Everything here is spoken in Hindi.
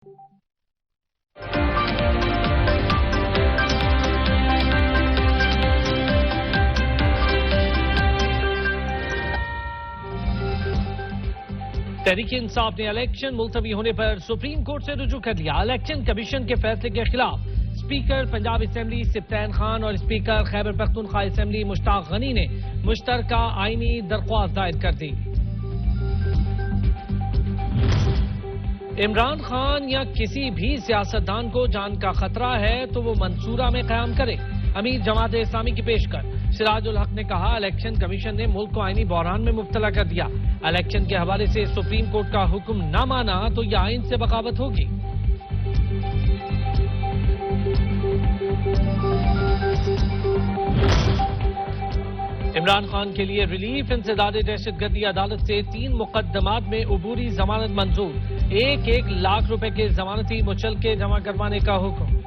तहरीक इंसाफ ने इलेक्शन मुलतवी होने पर सुप्रीम कोर्ट से रुजू कर लिया। इलेक्शन कमीशन के फैसले के खिलाफ स्पीकर पंजाब असेंबली सिप्तान खान और स्पीकर खैबर पख्तूनख्वा असेंबली मुश्ताक गनी ने मुश्तरका आईनी दरख्वास्त दायर कर दी। इमरान खान या किसी भी सियासतदान को जान का खतरा है तो वो मंसूरा में कयाम करे, अमीर जमात इस्लामी की पेशकश। सिराजुल हक ने कहा, इलेक्शन कमीशन ने मुल्क को आईनी बहरान में मुब्तला कर दिया। इलेक्शन के हवाले से सुप्रीम कोर्ट का हुक्म न माना तो यह आइन से बगावत होगी। इमरान खान के लिए रिलीफ इंसदाद दहशतगर्दी अदालत से 3 मुकदमात में अबूरी जमानत मंजूर। 1-1 लाख रुपए के जमानती मुचलके जमा करवाने का हुक्म।